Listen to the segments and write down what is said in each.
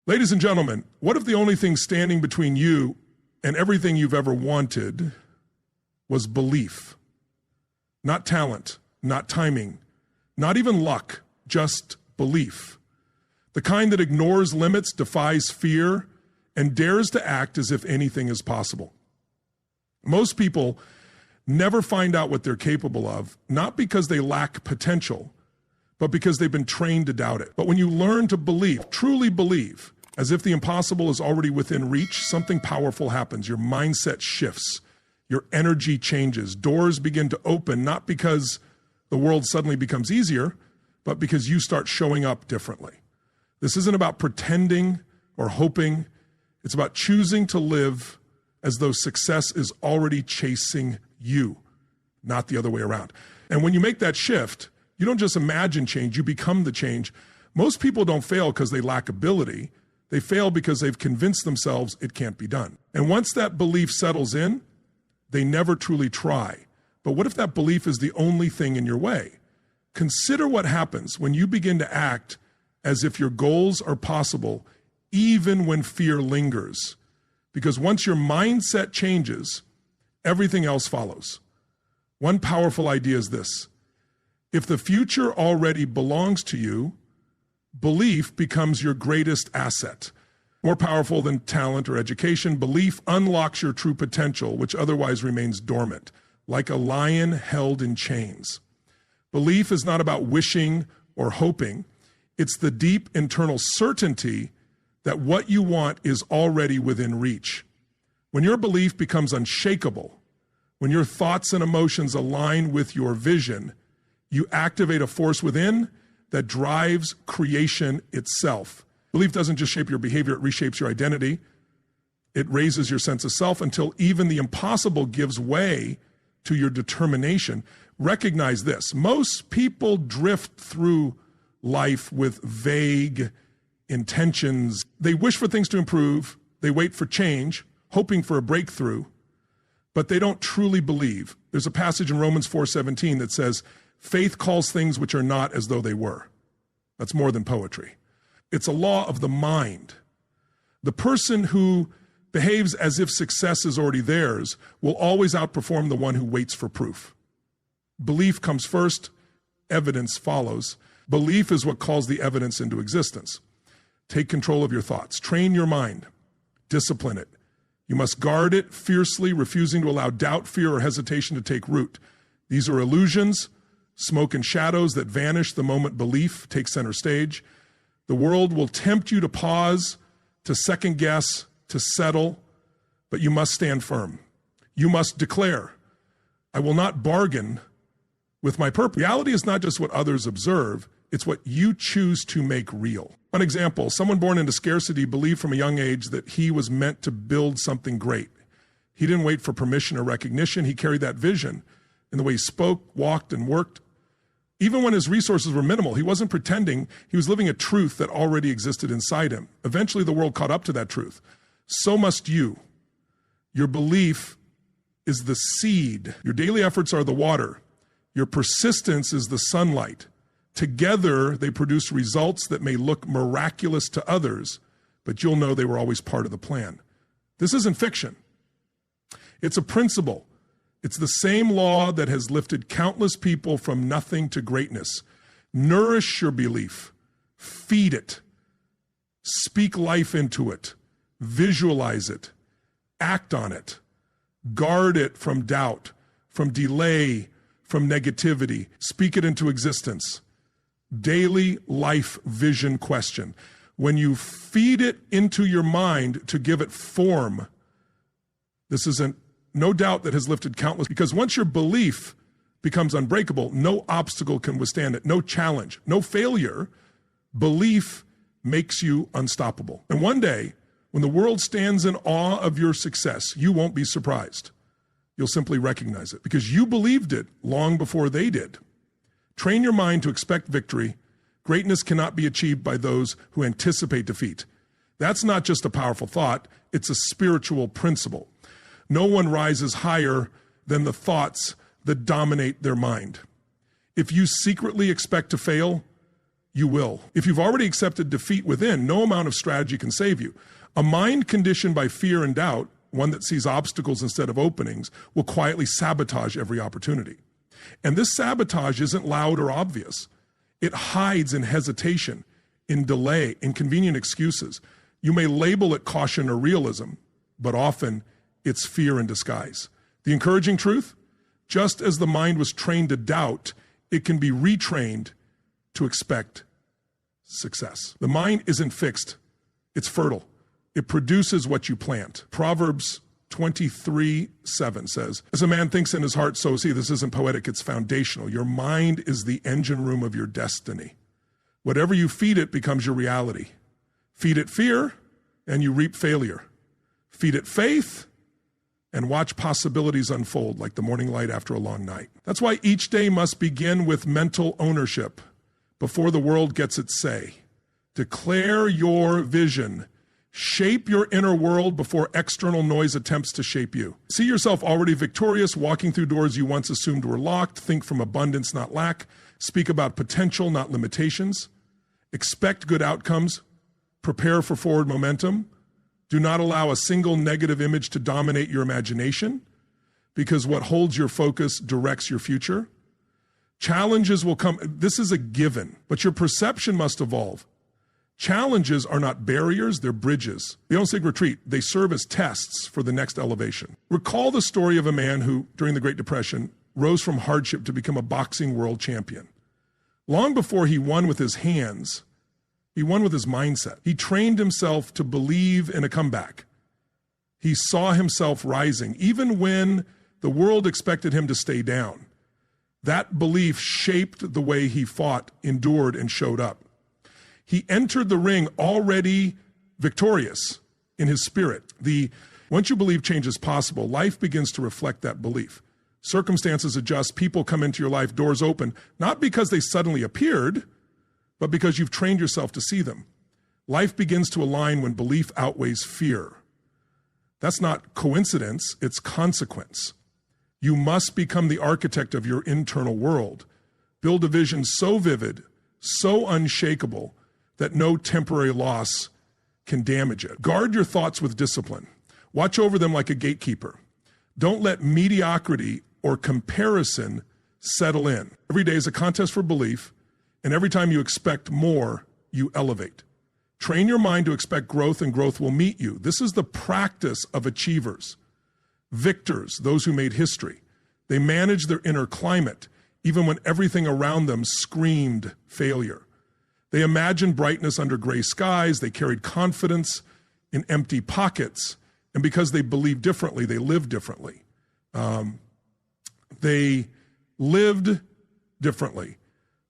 Ladies and gentlemen, what if the only thing standing between you and everything you've ever wanted was belief? Not talent, not timing, not even luck, just belief. The kind that ignores limits, defies fear, and dares to act as if anything is possible. Most people never find out what they're capable of, not because they lack potential, but because they've been trained to doubt it. But when you learn to believe, truly believe, as if the impossible is already within reach, something powerful happens. Your mindset shifts. Your energy changes. Doors begin to open, not because the world suddenly becomes easier, but because you start showing up differently. This isn't about pretending or hoping. It's about choosing to live as though success is already chasing you, not the other way around. And when you make that shift, you don't just imagine change, you become the change. Most people don't fail because they lack ability. They fail because they've convinced themselves it can't be done. And once that belief settles in, they never truly try. But what if that belief is the only thing in your way? Consider what happens when you begin to act as if your goals are possible, even when fear lingers. Because once your mindset changes, everything else follows. One powerful idea is this: if the future already belongs to you, belief becomes your greatest asset. More powerful than talent or education, belief unlocks your true potential, which otherwise remains dormant, like a lion held in chains. Belief is not about wishing or hoping. It's the deep internal certainty that what you want is already within reach. When your belief becomes unshakable, when your thoughts and emotions align with your vision, you activate a force within that drives creation itself. Belief doesn't just shape your behavior, it reshapes your identity. It raises your sense of self until even the impossible gives way to your determination. Recognize this: most people drift through life with vague intentions. They wish for things to improve, they wait for change, hoping for a breakthrough, but they don't truly believe. There's a passage in Romans 4:17 that says, faith calls things which are not as though they were. That's more than poetry. It's a law of the mind. The person who behaves as if success is already theirs will always outperform the one who waits for proof. Belief comes first, evidence follows. Belief is what calls the evidence into existence. Take control of your thoughts. Train your mind. Discipline it. You must guard it fiercely, refusing to allow doubt, fear, or hesitation to take root. These are illusions, smoke and shadows that vanish the moment belief takes center stage. The world will tempt you to pause, to second guess, to settle, but you must stand firm. You must declare, I will not bargain with my purpose. Reality is not just what others observe, it's what you choose to make real. One example, someone born into scarcity believed from a young age that he was meant to build something great. He didn't wait for permission or recognition. He carried that vision in the way he spoke, walked, and worked. Even when his resources were minimal, he wasn't pretending. He was living a truth that already existed inside him. Eventually, the world caught up to that truth. So must you. Your belief is the seed. Your daily efforts are the water. Your persistence is the sunlight. Together, they produce results that may look miraculous to others, but you'll know they were always part of the plan. This isn't fiction. It's a principle. It's the same law that has lifted countless people from nothing to greatness. Nourish your belief. Feed it. Speak life into it. Visualize it. Act on it. Guard it from doubt, from delay, from negativity. Speak it into existence. Daily life vision question. When you feed it into your mind to give it form, this isn't no doubt that has lifted countless, because once your belief becomes unbreakable, no obstacle can withstand it, no challenge, no failure. Belief makes you unstoppable. And one day, when the world stands in awe of your success, you won't be surprised. You'll simply recognize it because you believed it long before they did. Train your mind to expect victory. Greatness cannot be achieved by those who anticipate defeat. That's not just a powerful thought, it's a spiritual principle. No one rises higher than the thoughts that dominate their mind. If you secretly expect to fail, you will. If you've already accepted defeat within, no amount of strategy can save you. A mind conditioned by fear and doubt, one that sees obstacles instead of openings, will quietly sabotage every opportunity. And this sabotage isn't loud or obvious. It hides in hesitation, in delay, in convenient excuses. You may label it caution or realism, but often it's fear in disguise. The encouraging truth? Just as the mind was trained to doubt, it can be retrained to expect success. The mind isn't fixed, it's fertile. It produces what you plant. Proverbs 23:7 says, as a man thinks in his heart, so is he. This isn't poetic, it's foundational. Your mind is the engine room of your destiny. Whatever you feed it becomes your reality. Feed it fear, and you reap failure. Feed it faith, and watch possibilities unfold like the morning light after a long night. That's why each day must begin with mental ownership before the world gets its say. Declare your vision. Shape your inner world before external noise attempts to shape you. See yourself already victorious, walking through doors you once assumed were locked. Think from abundance, not lack. Speak about potential, not limitations. Expect good outcomes. Prepare for forward momentum. Do not allow a single negative image to dominate your imagination, because what holds your focus directs your future. Challenges will come. This is a given, but your perception must evolve. Challenges are not barriers, they're bridges. They don't seek retreat, they serve as tests for the next elevation. Recall the story of a man who, during the Great Depression, rose from hardship to become a boxing world champion. Long before he won with his hands, he won with his mindset. He trained himself to believe in a comeback. He saw himself rising, even when the world expected him to stay down. That belief shaped the way he fought, endured, and showed up. He entered the ring already victorious in his spirit. Once you believe change is possible, life begins to reflect that belief. Circumstances adjust, people come into your life, doors open, not because they suddenly appeared, but because you've trained yourself to see them. Life begins to align when belief outweighs fear. That's not coincidence, it's consequence. You must become the architect of your internal world. Build a vision so vivid, so unshakable, that no temporary loss can damage it. Guard your thoughts with discipline. Watch over them like a gatekeeper. Don't let mediocrity or comparison settle in. Every day is a contest for belief, and every time you expect more, you elevate. Train your mind to expect growth, and growth will meet you. This is the practice of achievers. Victors, those who made history. They managed their inner climate, even when everything around them screamed failure. They imagined brightness under gray skies. They carried confidence in empty pockets. And because they believed differently, they lived differently. They lived differently.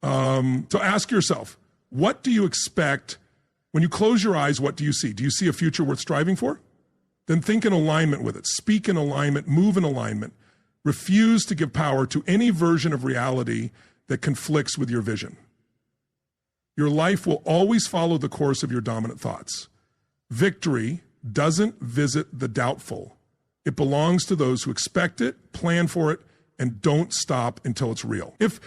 So ask yourself, what do you expect? When you close your eyes, what do you see? Do you see a future worth striving for? Then think in alignment with it. Speak in alignment, move in alignment. Refuse to give power to any version of reality that conflicts with your vision. Your life will always follow the course of your dominant thoughts. Victory doesn't visit the doubtful. It belongs to those who expect it, plan for it, and don't stop until it's real. If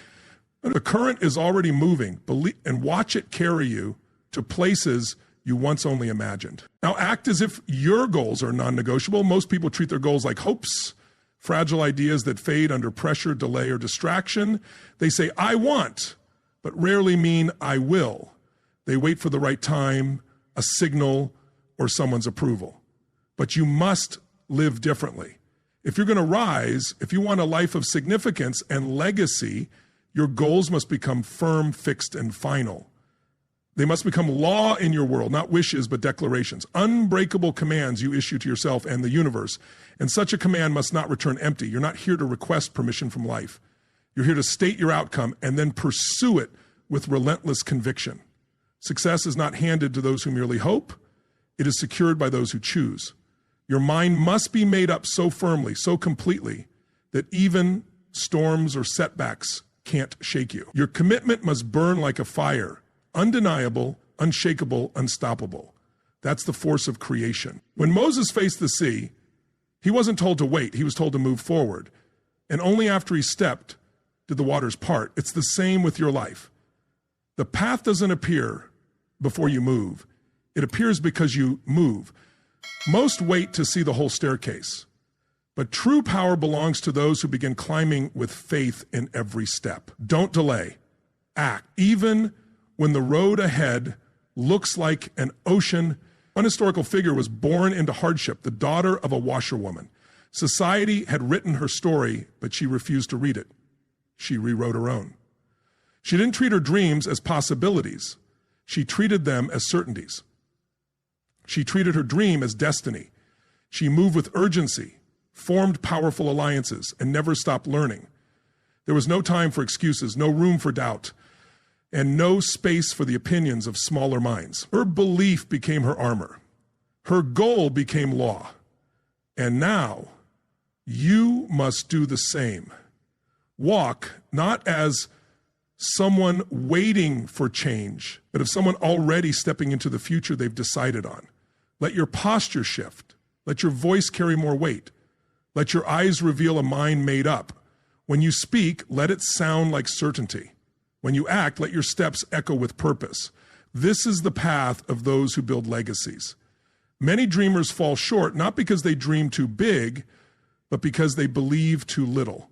the current is already moving, believe and watch it carry you to places you once only imagined. Now act as if your goals are non-negotiable. Most people treat their goals like hopes, fragile ideas that fade under pressure, delay, or distraction. They say, I want, but rarely mean I will. They wait for the right time, a signal, or someone's approval. But you must live differently. If you're going to rise, if you want a life of significance and legacy, your goals must become firm, fixed, and final. They must become law in your world, not wishes, but declarations. Unbreakable commands you issue to yourself and the universe. And such a command must not return empty. You're not here to request permission from life. You're here to state your outcome and then pursue it with relentless conviction. Success is not handed to those who merely hope. It is secured by those who choose. Your mind must be made up so firmly, so completely, that even storms or setbacks can't shake you. Your commitment must burn like a fire, undeniable, unshakable, unstoppable. That's the force of creation. When Moses faced the sea, he wasn't told to wait. He was told to move forward. And only after he stepped did the waters part. It's the same with your life. The path doesn't appear before you move. It appears because you move. Most wait to see the whole staircase, but true power belongs to those who begin climbing with faith in every step. Don't delay. Act. Even when the road ahead looks like an ocean. One historical figure was born into hardship, the daughter of a washerwoman. Society had written her story, but she refused to read it. She rewrote her own. She didn't treat her dreams as possibilities. She treated them as certainties. She treated her dream as destiny. She moved with urgency, formed powerful alliances, and never stopped learning. There was no time for excuses, no room for doubt, and no space for the opinions of smaller minds. Her belief became her armor. Her goal became law. And now, you must do the same. Walk not as someone waiting for change, but as someone already stepping into the future they've decided on. Let your posture shift. Let your voice carry more weight. Let your eyes reveal a mind made up. When you speak, let it sound like certainty. When you act, let your steps echo with purpose. This is the path of those who build legacies. Many dreamers fall short, not because they dream too big, but because they believe too little.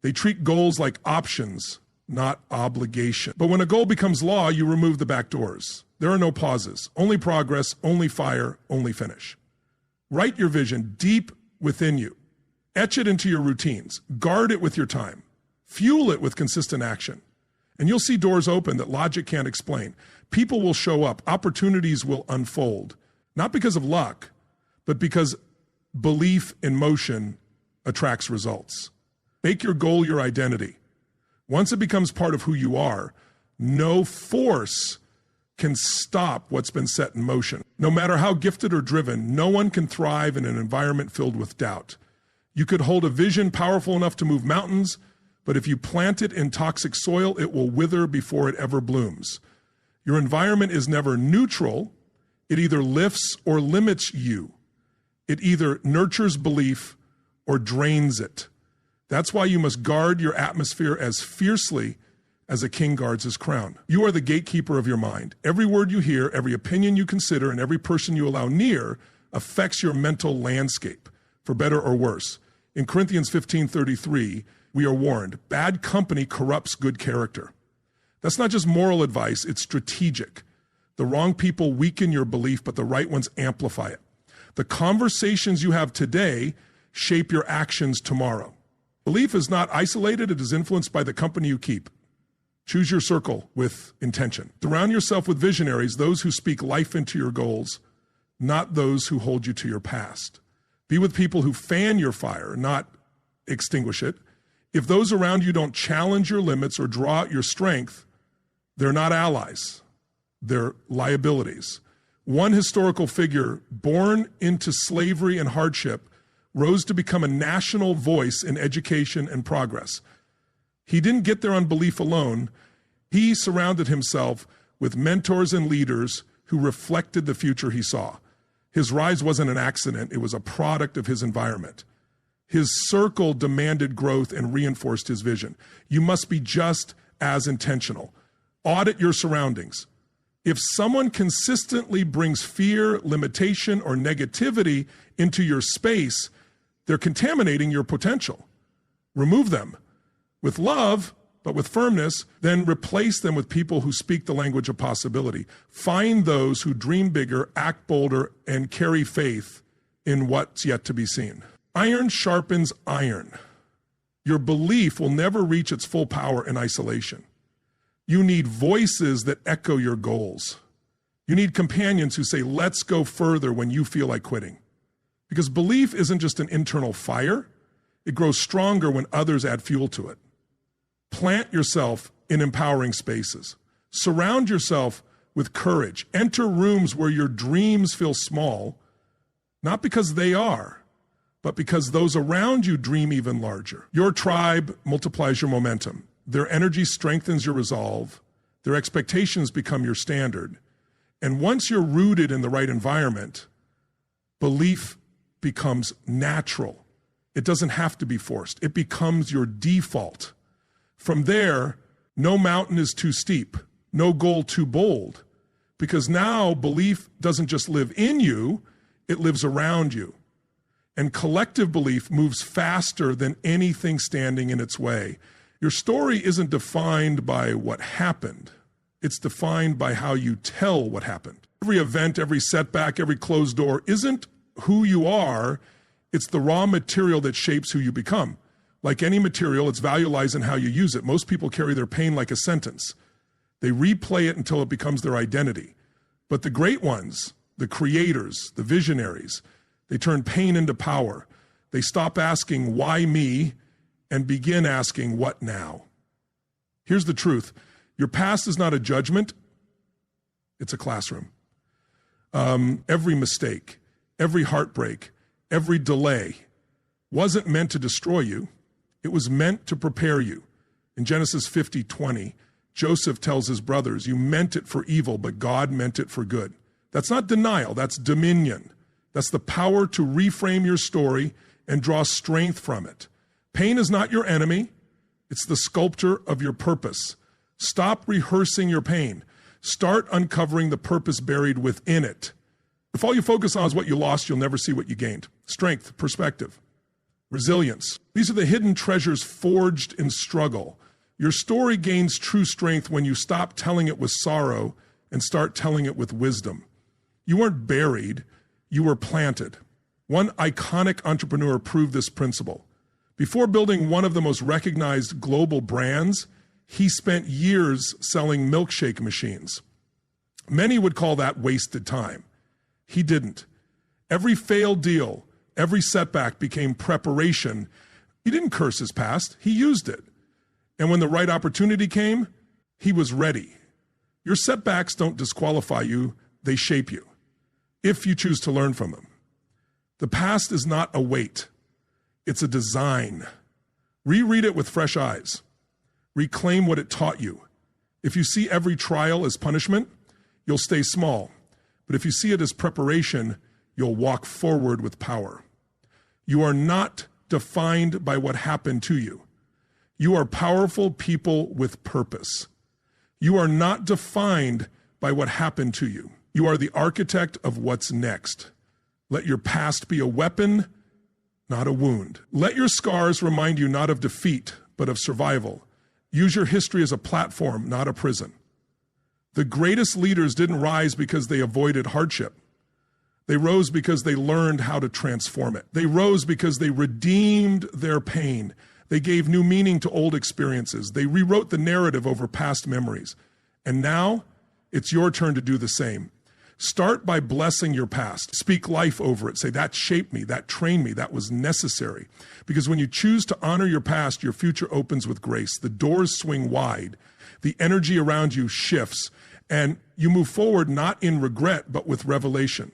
They treat goals like options, not obligation. But when a goal becomes law, you remove the back doors. There are no pauses, only progress, only fire, only finish. Write your vision deep within you. Etch it into your routines. Guard it with your time. Fuel it with consistent action. And you'll see doors open that logic can't explain. People will show up. Opportunities will unfold. Not because of luck, but because belief in motion attracts results. Make your goal your identity. Once it becomes part of who you are, no force can stop what's been set in motion. No matter how gifted or driven, no one can thrive in an environment filled with doubt. You could hold a vision powerful enough to move mountains, but if you plant it in toxic soil, it will wither before it ever blooms. Your environment is never neutral. It either lifts or limits you. It either nurtures belief or drains it. That's why you must guard your atmosphere as fiercely as a king guards his crown. You are the gatekeeper of your mind. Every word you hear, every opinion you consider, and every person you allow near affects your mental landscape, for better or worse. In Corinthians 15:33, we are warned, bad company corrupts good character. That's not just moral advice, it's strategic. The wrong people weaken your belief, but the right ones amplify it. The conversations you have today shape your actions tomorrow. Belief is not isolated, it is influenced by the company you keep. Choose your circle with intention. Surround yourself with visionaries, those who speak life into your goals, not those who hold you to your past. Be with people who fan your fire, not extinguish it. If those around you don't challenge your limits or draw out your strength, they're not allies. They're liabilities. One historical figure born into slavery and hardship rose to become a national voice in education and progress. He didn't get there on belief alone. He surrounded himself with mentors and leaders who reflected the future he saw. His rise wasn't an accident, it was a product of his environment. His circle demanded growth and reinforced his vision. You must be just as intentional. Audit your surroundings. If someone consistently brings fear, limitation, or negativity into your space, they're contaminating your potential. Remove them with love, but with firmness, then replace them with people who speak the language of possibility. Find those who dream bigger, act bolder, and carry faith in what's yet to be seen. Iron sharpens iron. Your belief will never reach its full power in isolation. You need voices that echo your goals. You need companions who say, let's go further when you feel like quitting. Because belief isn't just an internal fire. It grows stronger when others add fuel to it. Plant yourself in empowering spaces. Surround yourself with courage. Enter rooms where your dreams feel small, not because they are, but because those around you dream even larger. Your tribe multiplies your momentum. Their energy strengthens your resolve. Their expectations become your standard. And once you're rooted in the right environment, belief becomes natural. It doesn't have to be forced. It becomes your default. From there, no mountain is too steep. no goal too bold. Because now belief doesn't just live in you, it lives around you. And collective belief moves faster than anything standing in its way. Your story isn't defined by what happened. It's defined by how you tell what happened. Every event, every setback, every closed door isn't who you are. It's the raw material that shapes who you become. Like any material, its value lies in how you use it. Most people carry their pain like a sentence. They replay it until it becomes their identity. But the great ones, the creators, the visionaries, they turn pain into power. They stop asking, why me, and begin asking, what now? Here's the truth. Your past is not a judgment. It's a classroom. Every mistake, every heartbreak, every delay wasn't meant to destroy you. It was meant to prepare you. In Genesis 50:20, Joseph tells his brothers, you meant it for evil, but God meant it for good. That's not denial, that's dominion. That's the power to reframe your story and draw strength from it. Pain is not your enemy. It's the sculptor of your purpose. Stop rehearsing your pain. Start uncovering the purpose buried within it. If all you focus on is what you lost, you'll never see what you gained. Strength, perspective, resilience. These are the hidden treasures forged in struggle. Your story gains true strength when you stop telling it with sorrow and start telling it with wisdom. You weren't buried, you were planted. One iconic entrepreneur proved this principle. Before building one of the most recognized global brands, he spent years selling milkshake machines. Many would call that wasted time. He didn't. Every failed deal, every setback became preparation. He didn't curse his past, he used it. And when the right opportunity came, he was ready. Your setbacks don't disqualify you, they shape you, if you choose to learn from them. The past is not a weight, it's a design. Reread it with fresh eyes. Reclaim what it taught you. If you see every trial as punishment, you'll stay small. But if you see it as preparation, you'll walk forward with power. You are not defined by what happened to you. You are powerful people with purpose. You are not defined by what happened to you. You are the architect of what's next. Let your past be a weapon, not a wound. Let your scars remind you not of defeat, but of survival. Use your history as a platform, not a prison. The greatest leaders didn't rise because they avoided hardship. They rose because they learned how to transform it. They rose because they redeemed their pain. They gave new meaning to old experiences. They rewrote the narrative over past memories. And now, it's your turn to do the same. Start by blessing your past. Speak life over it. Say, that shaped me, that trained me, that was necessary. Because when you choose to honor your past, your future opens with grace. The doors swing wide. The energy around you shifts. And you move forward not in regret, but with revelation.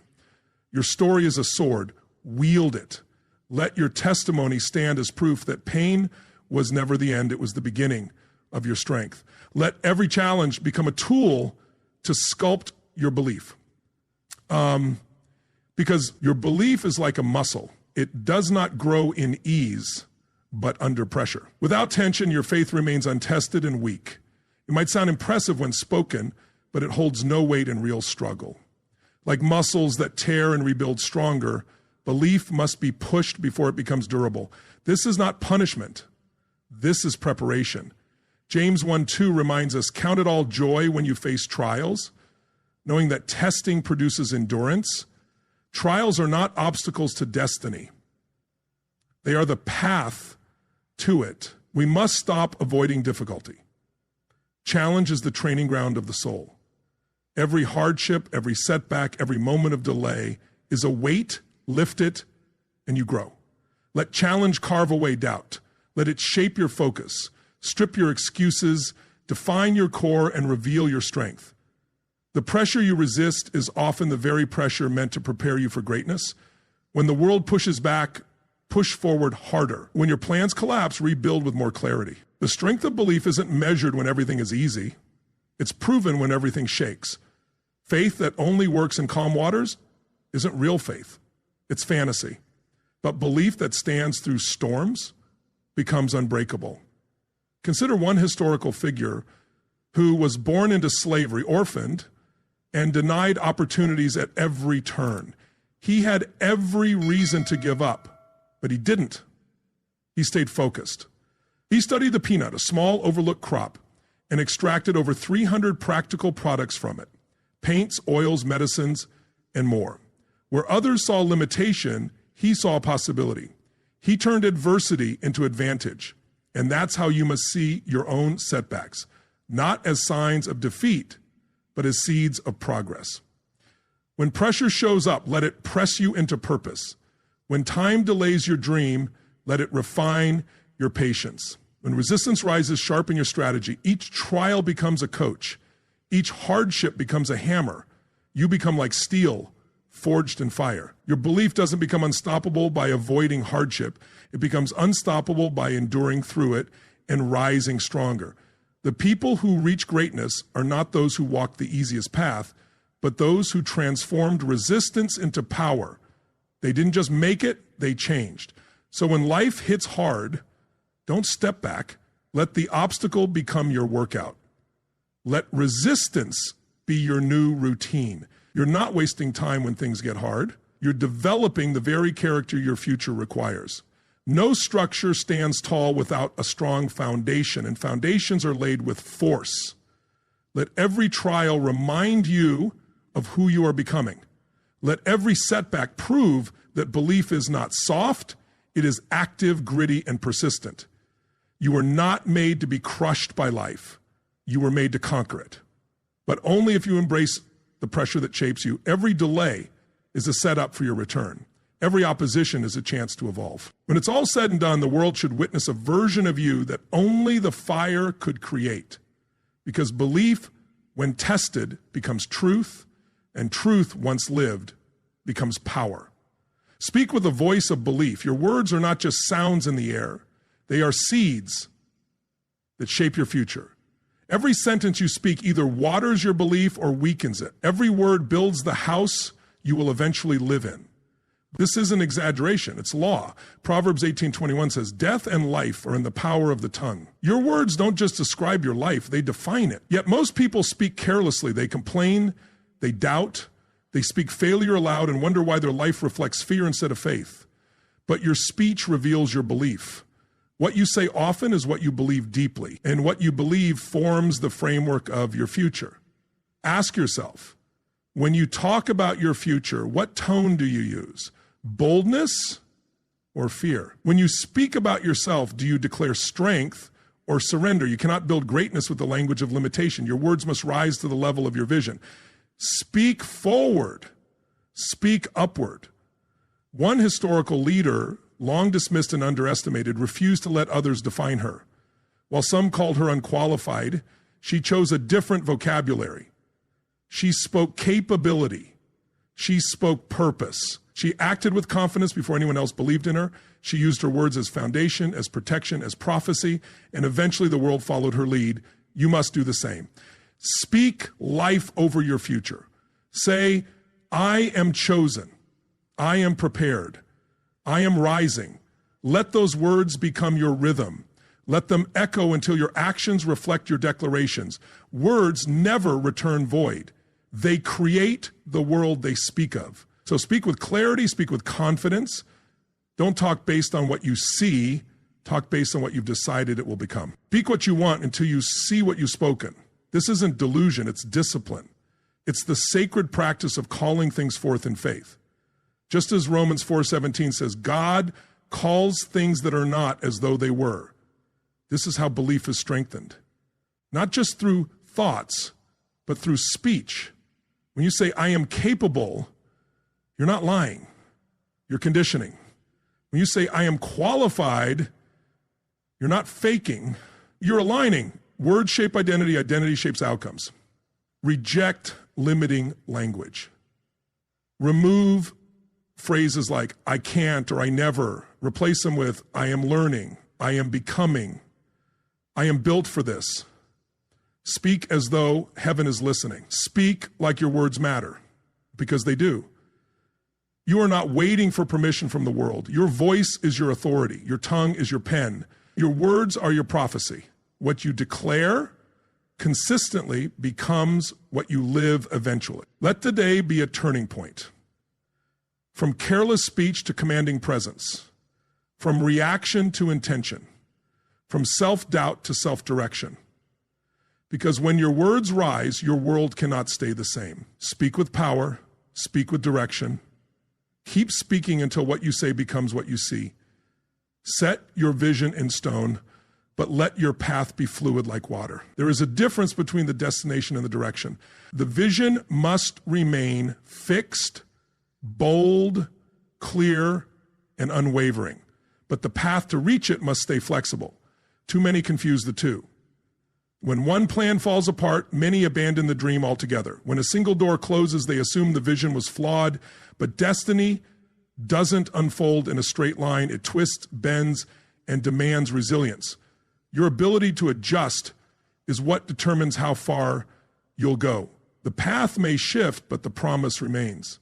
Your story is a sword. Wield it. Let your testimony stand as proof that pain was never the end. It was the beginning of your strength. Let every challenge become a tool to sculpt your belief. Because your belief is like a muscle. It does not grow in ease, but under pressure. Without tension, your faith remains untested and weak. It might sound impressive when spoken, but it holds no weight in real struggle. Like muscles that tear and rebuild stronger, belief must be pushed before it becomes durable. This is not punishment. This is preparation. James 1:2 reminds us, count it all joy when you face trials, knowing that testing produces endurance. Trials are not obstacles to destiny. They are the path to it. We must stop avoiding difficulty. Challenge is the training ground of the soul. Every hardship, every setback, every moment of delay is a weight. Lift it, and you grow. Let challenge carve away doubt. Let it shape your focus. Strip your excuses, define your core, and reveal your strength. The pressure you resist is often the very pressure meant to prepare you for greatness. When the world pushes back, push forward harder. When your plans collapse, rebuild with more clarity. The strength of belief isn't measured when everything is easy. It's proven when everything shakes. Faith that only works in calm waters isn't real faith. It's fantasy. But belief that stands through storms becomes unbreakable. Consider one historical figure who was born into slavery, orphaned, and denied opportunities at every turn. He had every reason to give up, but he didn't. He stayed focused. He studied the peanut, a small overlooked crop, and extracted over 300 practical products from it: paints, oils, medicines, and more. Where others saw limitation, he saw possibility. He turned adversity into advantage. And that's how you must see your own setbacks, not as signs of defeat, but as seeds of progress. When pressure shows up, let it press you into purpose. When time delays your dream, let it refine your patience. When resistance rises, sharpen your strategy. Each trial becomes a coach. Each hardship becomes a hammer. You become like steel, forged in fire. Your belief doesn't become unstoppable by avoiding hardship. It becomes unstoppable by enduring through it and rising stronger. The people who reach greatness are not those who walk the easiest path, but those who transformed resistance into power. They didn't just make it, they changed. So when life hits hard, don't step back. Let the obstacle become your workout. Let resistance be your new routine. You're not wasting time when things get hard. You're developing the very character your future requires. No structure stands tall without a strong foundation, and foundations are laid with force. Let every trial remind you of who you are becoming. Let every setback prove that belief is not soft, it is active, gritty, and persistent. You are not made to be crushed by life. You were made to conquer it. But only if you embrace the pressure that shapes you. Every delay is a setup for your return. Every opposition is a chance to evolve. When it's all said and done, the world should witness a version of you that only the fire could create. Because belief, when tested, becomes truth, and truth, once lived, becomes power. Speak with a voice of belief. Your words are not just sounds in the air. They are seeds that shape your future. Every sentence you speak either waters your belief or weakens it. Every word builds the house you will eventually live in. This isn't exaggeration, it's law. Proverbs 18:21 says, "Death and life are in the power of the tongue." Your words don't just describe your life, they define it. Yet most people speak carelessly. They complain, they doubt, they speak failure aloud and wonder why their life reflects fear instead of faith. But your speech reveals your belief. What you say often is what you believe deeply, and what you believe forms the framework of your future. Ask yourself, when you talk about your future, what tone do you use? Boldness or fear? When you speak about yourself, do you declare strength or surrender? You cannot build greatness with the language of limitation. Your words must rise to the level of your vision. Speak forward. Speak upward. One historical leader, long dismissed and underestimated, refused to let others define her. While some called her unqualified, she chose a different vocabulary. She spoke capability. She spoke purpose. She acted with confidence before anyone else believed in her. She used her words as foundation, as protection, as prophecy, and eventually the world followed her lead. You must do the same. Speak life over your future. Say, I am chosen. I am prepared. I am rising. Let those words become your rhythm. Let them echo until your actions reflect your declarations. Words never return void. They create the world they speak of. So speak with clarity, speak with confidence. Don't talk based on what you see. Talk based on what you've decided it will become. Speak what you want until you see what you've spoken. This isn't delusion, it's discipline. It's the sacred practice of calling things forth in faith. Just as Romans 4:17 says, God calls things that are not as though they were. This is how belief is strengthened. Not just through thoughts, but through speech. When you say, I am capable, you're not lying. You're conditioning. When you say, I am qualified, you're not faking. You're aligning. Words shape identity. Identity shapes outcomes. Reject limiting language. Remove phrases like, I can't or I never. Replace them with, I am learning. I am becoming. I am built for this. Speak as though heaven is listening. Speak like your words matter, because they do. You are not waiting for permission from the world. Your voice is your authority. Your tongue is your pen. Your words are your prophecy. What you declare consistently becomes what you live eventually. Let today be a turning point. From careless speech to commanding presence, from reaction to intention, from self-doubt to self-direction. Because when your words rise, your world cannot stay the same. Speak with power, speak with direction. Keep speaking until what you say becomes what you see. Set your vision in stone, but let your path be fluid like water. There is a difference between the destination and the direction. The vision must remain fixed, bold, clear, and unwavering. But the path to reach it must stay flexible. Too many confuse the two. When one plan falls apart, many abandon the dream altogether. When a single door closes, they assume the vision was flawed, but destiny doesn't unfold in a straight line. It twists, bends, and demands resilience. Your ability to adjust is what determines how far you'll go. The path may shift, but the promise remains.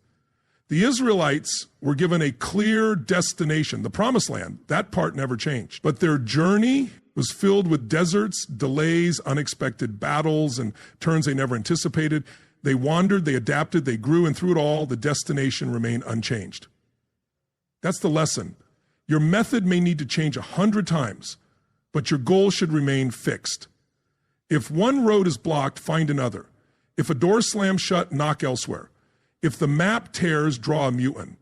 The Israelites were given a clear destination, the promised land. That part never changed. But their journey was filled with deserts, delays, unexpected battles, and turns they never anticipated. They wandered, they adapted, they grew, and through it all, the destination remained unchanged. That's the lesson. Your method may need to change 100 times, but your goal should remain fixed. If one road is blocked, find another. If a door slams shut, knock elsewhere. If the map tears, draw a mutant.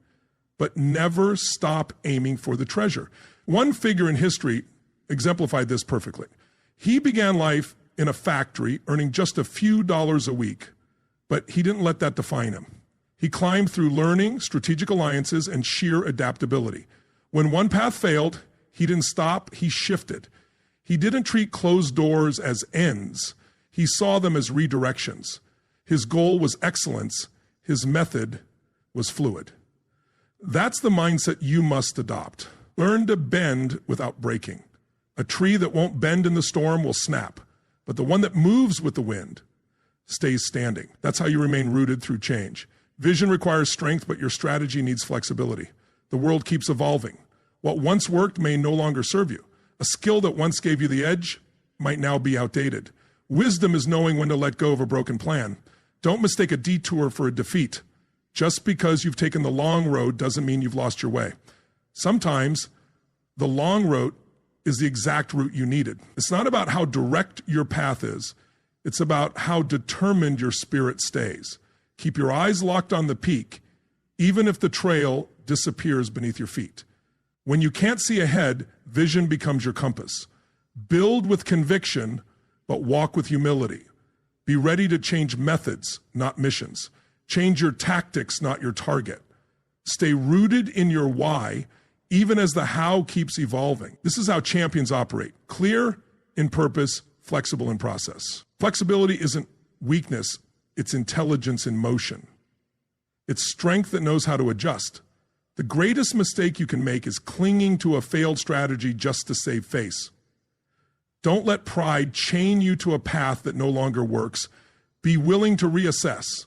But never stop aiming for the treasure. One figure in history exemplified this perfectly. He began life in a factory, earning just a few dollars a week, but he didn't let that define him. He climbed through learning, strategic alliances, and sheer adaptability. When one path failed, he didn't stop, he shifted. He didn't treat closed doors as ends. He saw them as redirections. His goal was excellence. His method was fluid. That's the mindset you must adopt. Learn to bend without breaking. A tree that won't bend in the storm will snap, but the one that moves with the wind stays standing. That's how you remain rooted through change. Vision requires strength, but your strategy needs flexibility. The world keeps evolving. What once worked may no longer serve you. A skill that once gave you the edge might now be outdated. Wisdom is knowing when to let go of a broken plan. Don't mistake a detour for a defeat. Just because you've taken the long road doesn't mean you've lost your way. Sometimes the long road is the exact route you needed. It's not about how direct your path is. It's about how determined your spirit stays. Keep your eyes locked on the peak, even if the trail disappears beneath your feet. When you can't see ahead, vision becomes your compass. Build with conviction, but walk with humility. Be ready to change methods, not missions. Change your tactics, not your target. Stay rooted in your why, even as the how keeps evolving. This is how champions operate. Clear in purpose, flexible in process. Flexibility isn't weakness, it's intelligence in motion. It's strength that knows how to adjust. The greatest mistake you can make is clinging to a failed strategy just to save face. Don't let pride chain you to a path that no longer works. Be willing to reassess,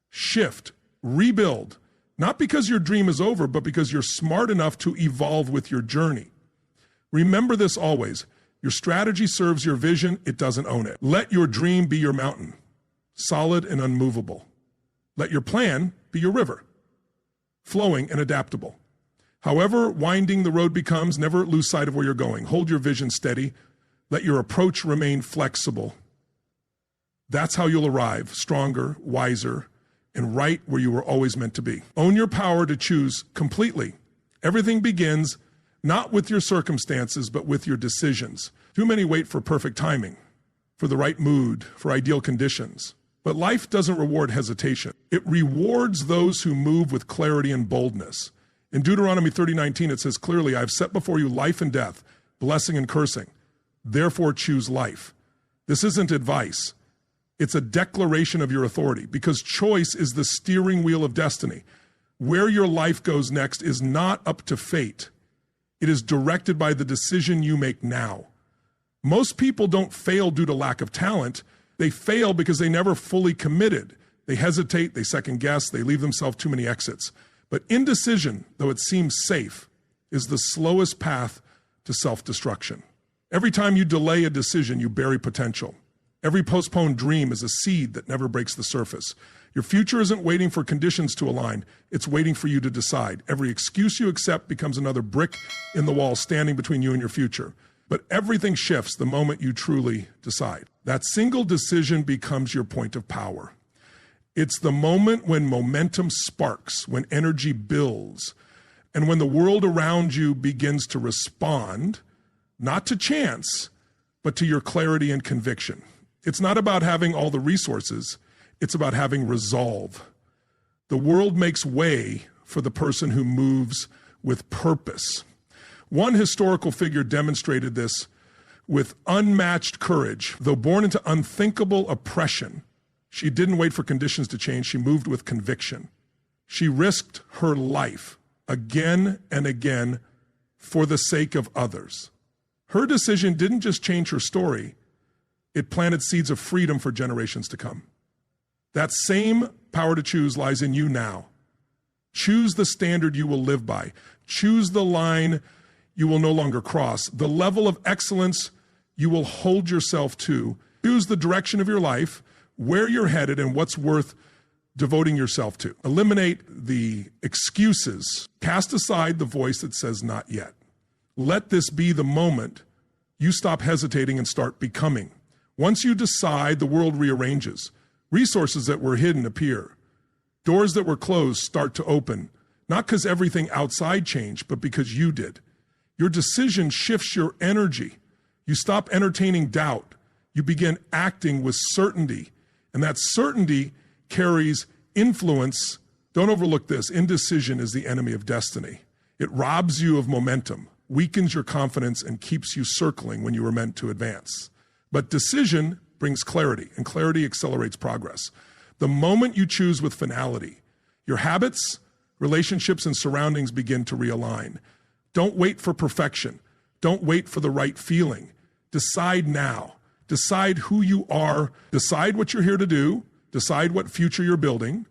shift, rebuild, not because your dream is over, but because you're smart enough to evolve with your journey. Remember this always. Your strategy serves your vision, it doesn't own it. Let your dream be your mountain, solid and unmovable. Let your plan be your river, flowing and adaptable. However winding the road becomes, never lose sight of where you're going. Hold your vision steady. Let your approach remain flexible. That's how you'll arrive, stronger, wiser, and right where you were always meant to be. Own your power to choose completely. Everything begins not with your circumstances, but with your decisions. Too many wait for perfect timing, for the right mood, for ideal conditions. But life doesn't reward hesitation. It rewards those who move with clarity and boldness. In Deuteronomy 30:19, it says clearly, I've set before you life and death, blessing and cursing. Therefore choose life. This isn't advice. It's a declaration of your authority, because choice is the steering wheel of destiny. Where your life goes next is not up to fate. It is directed by the decision you make now. Most people don't fail due to lack of talent. They fail because they never fully committed. They hesitate, they second guess, they leave themselves too many exits. But indecision, though it seems safe, is the slowest path to self-destruction. Every time you delay a decision, you bury potential. Every postponed dream is a seed that never breaks the surface. Your future isn't waiting for conditions to align. It's waiting for you to decide. Every excuse you accept becomes another brick in the wall standing between you and your future. But everything shifts the moment you truly decide. That single decision becomes your point of power. It's the moment when momentum sparks, when energy builds, and when the world around you begins to respond, not to chance, but to your clarity and conviction. It's not about having all the resources. It's about having resolve. The world makes way for the person who moves with purpose. One historical figure demonstrated this with unmatched courage. Though born into unthinkable oppression, she didn't wait for conditions to change. She moved with conviction. She risked her life again and again for the sake of others. Her decision didn't just change her story. It planted seeds of freedom for generations to come. That same power to choose lies in you now. Choose the standard you will live by. Choose the line you will no longer cross. The level of excellence you will hold yourself to. Choose the direction of your life, where you're headed, and what's worth devoting yourself to. Eliminate the excuses. Cast aside the voice that says not yet. Let this be the moment you stop hesitating and start becoming. Once you decide, the world rearranges. Resources that were hidden appear. Doors that were closed start to open, not because everything outside changed, but because you did. Your decision shifts your energy. You stop entertaining doubt. You begin acting with certainty, and that certainty carries influence. Don't overlook this. Indecision is the enemy of destiny. It robs you of momentum, weakens your confidence, and keeps you circling when you were meant to advance. But decision brings clarity, and clarity accelerates progress. The moment you choose with finality, your habits, relationships, and surroundings begin to realign. Don't wait for perfection. Don't wait for the right feeling. Decide now. Decide who you are. Decide what you're here to do. Decide what future you're building.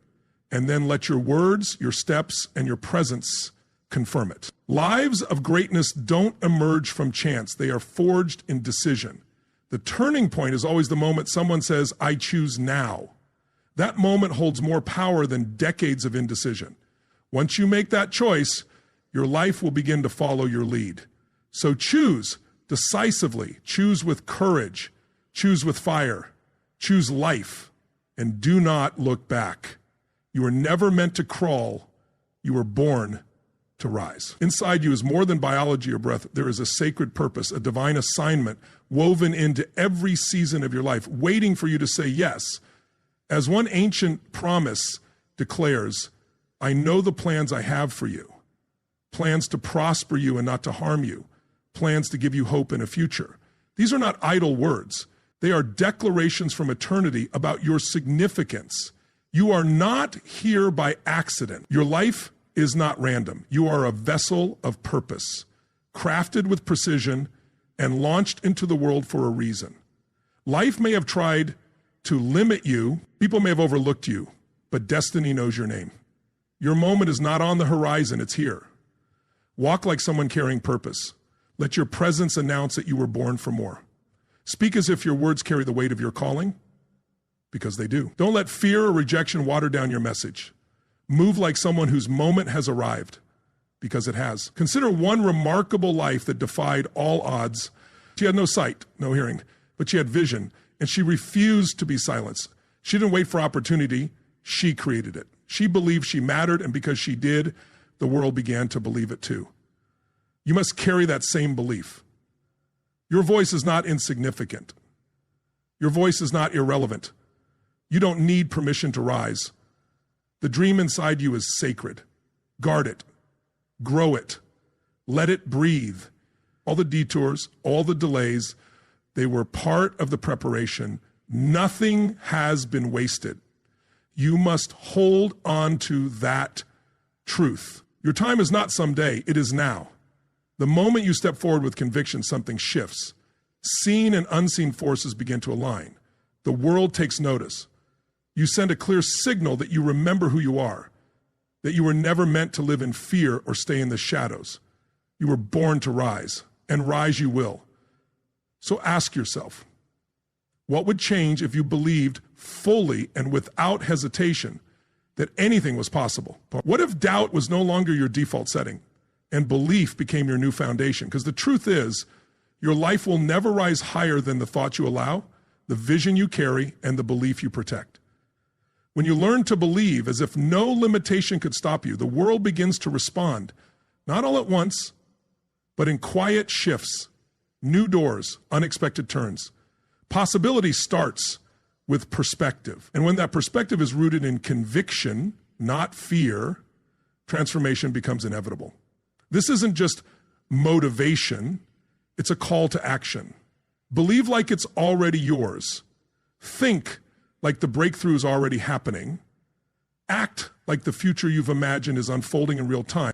And then let your words, your steps, and your presence confirm it. Lives of greatness don't emerge from chance. They are forged in decision. The turning point is always the moment someone says, I choose now. That moment holds more power than decades of indecision. Once you make that choice, your life will begin to follow your lead. So choose decisively, choose with courage, choose with fire, choose life, and do not look back. You were never meant to crawl. You were born to rise. Inside you is more than biology or breath. There is a sacred purpose, a divine assignment woven into every season of your life, waiting for you to say yes. As one ancient promise declares, I know the plans I have for you, plans to prosper you and not to harm you, plans to give you hope in a future. These are not idle words. They are declarations from eternity about your significance. You are not here by accident. Your life is not random. You are a vessel of purpose, crafted with precision and launched into the world for a reason. Life may have tried to limit you. People may have overlooked you, but destiny knows your name. Your moment is not on the horizon, it's here. Walk like someone carrying purpose. Let your presence announce that you were born for more. Speak as if your words carry the weight of your calling, because they do. Don't let fear or rejection water down your message. Move like someone whose moment has arrived, because it has. Consider one remarkable life that defied all odds. She had no sight, no hearing, but she had vision, and she refused to be silenced. She didn't wait for opportunity. She created it. She believed she mattered, and because she did, the world began to believe it too. You must carry that same belief. Your voice is not insignificant. Your voice is not irrelevant. You don't need permission to rise. The dream inside you is sacred. Guard it. Grow it. Let it breathe. All the detours, all the delays, they were part of the preparation. Nothing has been wasted. You must hold on to that truth. Your time is not someday, it is now. The moment you step forward with conviction, something shifts. Seen and unseen forces begin to align. The world takes notice. You send a clear signal that you remember who you are, that you were never meant to live in fear or stay in the shadows. You were born to rise, and rise you will. So ask yourself, What would change if you believed fully and without hesitation that anything was possible? What if doubt was no longer your default setting and belief became your new foundation? Because the truth is, your life will never rise higher than the thoughts you allow, the vision you carry, and the belief you protect. When you learn to believe as if no limitation could stop you, the world begins to respond, not all at once, but in quiet shifts, new doors, unexpected turns. Possibility starts with perspective. And when that perspective is rooted in conviction, not fear, transformation becomes inevitable. This isn't just motivation, it's a call to action. Believe like it's already yours. Think like the breakthrough is already happening. Act like the future you've imagined is unfolding in real time.